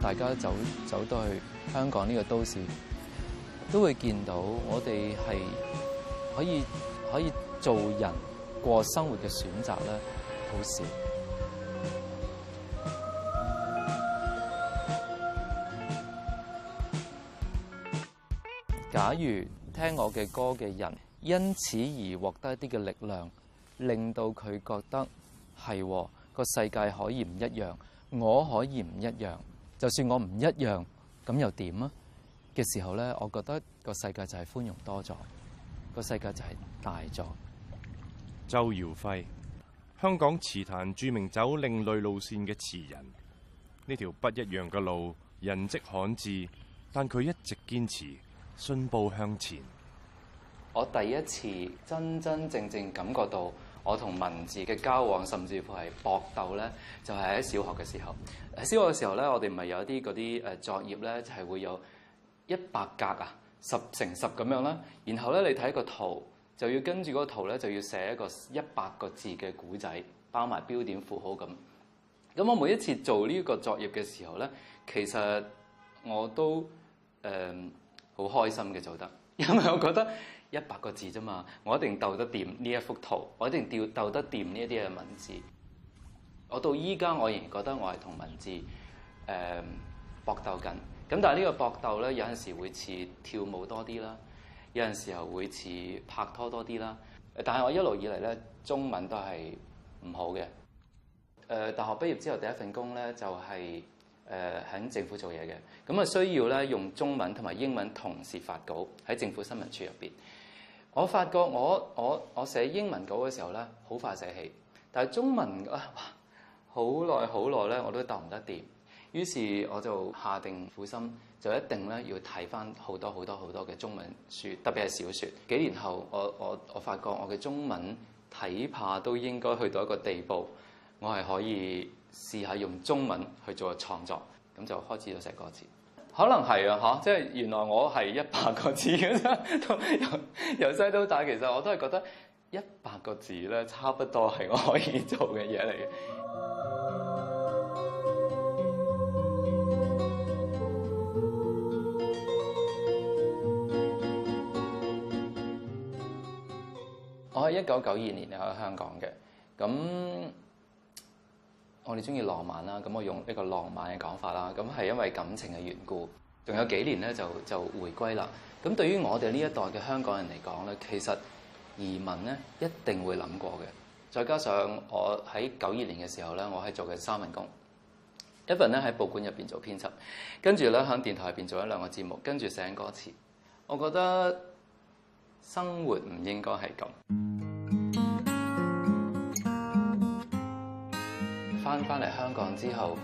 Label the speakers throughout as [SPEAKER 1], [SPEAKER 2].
[SPEAKER 1] 大家走到去香港呢個都市，都會見到我哋係可以做人過生活嘅選擇咧，好少。假如聽我嘅歌嘅人，因此而獲得一啲嘅力量，令到佢覺得係個世界可以唔一樣，我可以唔一樣，就算我唔一樣，咁又點啊？嘅時候咧，我覺得個世界就係寬容多咗，個世界就係大咗。
[SPEAKER 2] 周耀輝，香港詞壇著名走另類路線嘅詞人，呢條不一樣嘅路，人跡罕至，但佢一直堅持信步向前。
[SPEAKER 1] 我第一次真真正正感覺到我同文字嘅交往，甚至乎係搏鬥咧，就係喺小學嘅時候。喺小學嘅時候咧，我哋咪有啲嗰啲作業咧，就係會有100格啊，10乘10咁樣啦。然後咧，你睇個圖，就要跟住嗰個圖咧，就要寫一個100個字嘅古仔，包埋標點符號咁。咁我每一次做呢個作業嘅時候咧，其實我都好開心嘅做得，因為我覺得100個字啫嘛，我一定鬥得掂呢一幅圖，我一定鬥得掂呢一啲嘅文字。我到依家我仍然覺得我係同文字搏鬥緊。咁但係呢個搏鬥咧，有陣時會似跳舞多啲啦，有陣時候會似拍拖多啲啦。但係我一路以嚟咧，中文都係唔好嘅。大學畢業之後第一份工咧就係喺政府做嘢嘅，咁啊需要咧用中文同埋英文同時發稿喺政府新聞處入邊。我發覺我寫英文稿嘅時候咧，好快寫起，但係中文好耐咧我都鬥唔得掂。於是我就下定苦心，就一定咧要睇翻好多嘅中文書，特別係小説。幾年後，我發覺我嘅中文睇怕都應該去到一個地步，我係可以試下用中文去做個創作，咁就開始咗寫歌詞。可能係啊，即係原來我係100個字嘅啫。由細到大，其實我都係覺得100個字咧，差不多係我可以做嘅嘢嚟嘅。我喺1992年嚟喺香港嘅，咁我哋中意浪漫啦，咁我用呢個浪漫嘅講法啦，咁係因為感情嘅緣故，仲有幾年咧就回歸啦。咁對於我哋呢一代嘅香港人嚟講咧，其實移民咧一定會諗過嘅。再加上我喺92年嘅時候咧，我係做嘅3份工，一份咧喺報館入邊做編輯，跟住咧喺電台入邊做1-2個節目，跟住寫歌詞。我覺得生活唔應該係咁。翻嚟香港之後，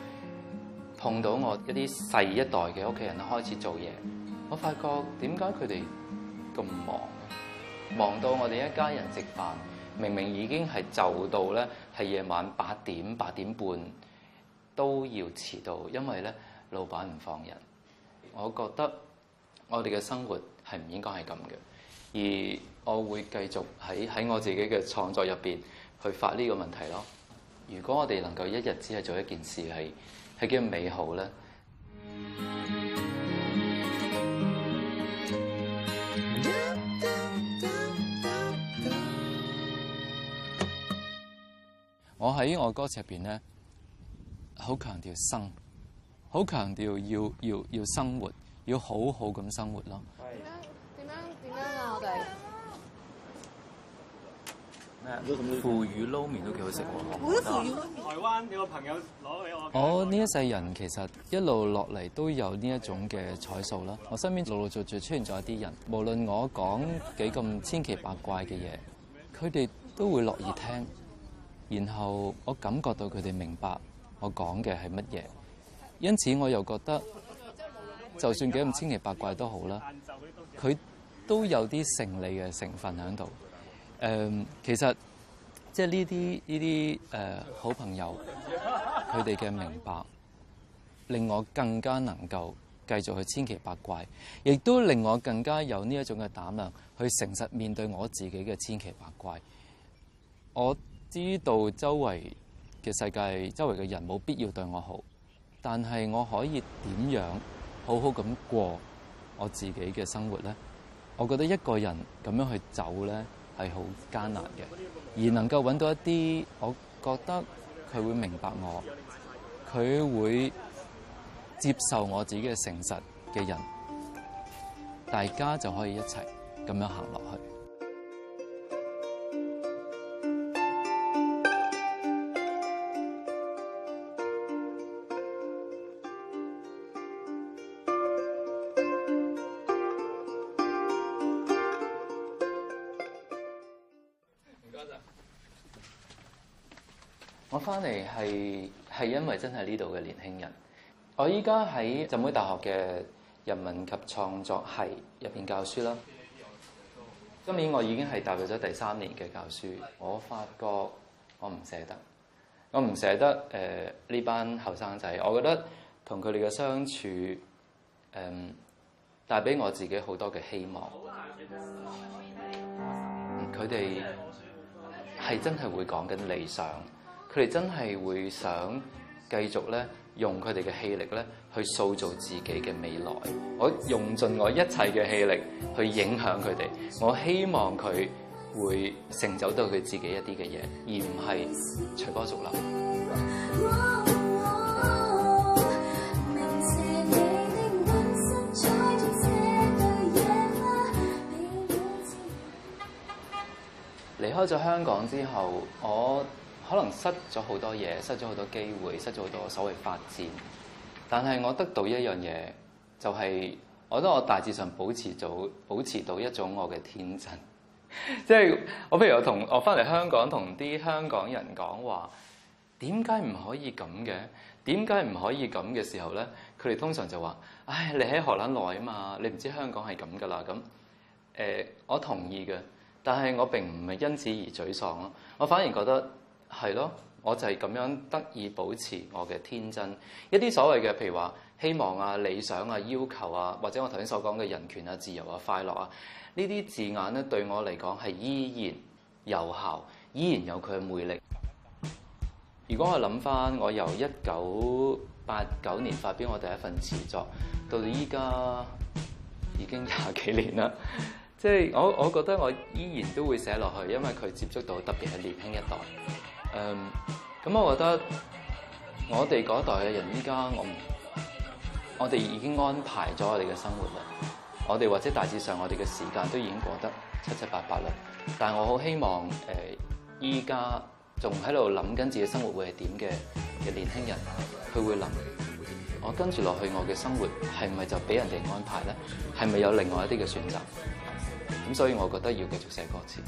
[SPEAKER 1] 碰到我一啲細一代嘅屋企人開始做嘢，我發覺點解佢哋咁忙到我哋一家人食飯，明明已經係就到咧係夜晚8點半都要遲到，因為咧老闆唔放人。我覺得我哋嘅生活係唔應該係咁嘅，而我會繼續喺我自己嘅創作入邊去發呢個問題咯。如果我哋能夠一日只係做一件事，係幾咁美好咧？我喺我歌詞入邊咧，好強調生，好強調要生活，要好好咁生活咯。
[SPEAKER 3] 點樣啊？我哋
[SPEAKER 1] 腐乳撈麵都幾好食喎！
[SPEAKER 4] 台灣有個朋友攞俾我。
[SPEAKER 1] 我呢一世人其實一路落嚟都有呢一種嘅彩數啦。我身邊陸陸續續出現咗一啲人，無論我講幾咁千奇百怪嘅嘢，佢哋都會樂意聽。然後我感覺到佢哋明白我講嘅係乜嘢，因此我又覺得，就算幾咁千奇百怪都好啦，佢都有啲勝利嘅成分喺度。其實即係呢啲好朋友，佢哋嘅明白令我更加能夠繼續去千奇百怪，亦都令我更加有呢一種嘅膽量去誠實面對我自己嘅千奇百怪。我知道周圍嘅世界、周圍嘅人冇必要對我好，但係我可以點樣好好咁過我自己嘅生活咧？我覺得一個人咁樣去走咧係好艱難嘅，而能夠揾到一啲我覺得佢會明白我，佢會接受我自己嘅誠實嘅人，大家就可以一齊咁樣行落去。我翻嚟係因為真係呢度嘅年輕人。我依家喺浸會大學嘅人文及創作系入邊教書啦。今年我已經係踏入咗第3年嘅教書。我發覺我唔捨得呢班後生仔。我覺得同佢哋嘅相處帶俾我自己好多嘅希望。佢哋係真係會講緊理想。佢哋真係會想繼續咧，用佢哋嘅氣力咧，去塑造自己嘅未來。我用盡我一切嘅氣力去影響佢哋。我希望佢會成就到佢自己一啲嘅嘢，而唔係隨波逐流。離開咗香港之後，我可能失咗好多嘢，失咗好多機會，失咗好多所謂發展。但係我得到一樣嘢，就係我覺得我大致上保持到一種我嘅天真。即係我譬如我翻嚟香港同啲香港人講話，點解唔可以咁嘅？點解唔可以咁嘅時候咧？佢哋通常就話：唉，你喺荷蘭耐啊嘛，你唔知香港係咁噶啦。咁我同意嘅，但係我並唔係因此而沮喪咯。我反而覺得係咯，我就係咁樣得以保持我嘅天真。一啲所謂嘅譬如話希望啊、理想啊、要求啊，或者我頭先所講嘅人權啊、自由啊、快樂啊，呢啲字眼咧對我嚟講係依然有效，依然有佢嘅魅力。如果我諗翻我由1989年發表我第一份詞作，到依家已經20幾年啦。即係我覺得我依然都會寫落去，因為佢接觸到特別係年輕一代。咁我覺得我哋嗰代嘅人依家我哋已經安排咗我哋嘅生活啦。我哋或者大致上我哋嘅時間都已經過得七七八八啦。但係我好希望依家仲喺度諗緊自己生活會係點嘅年輕人，佢會諗我跟住落去我嘅生活係咪就俾人哋安排咧？係咪有另外一啲嘅選擇？咁所以我覺得要繼續寫歌詞。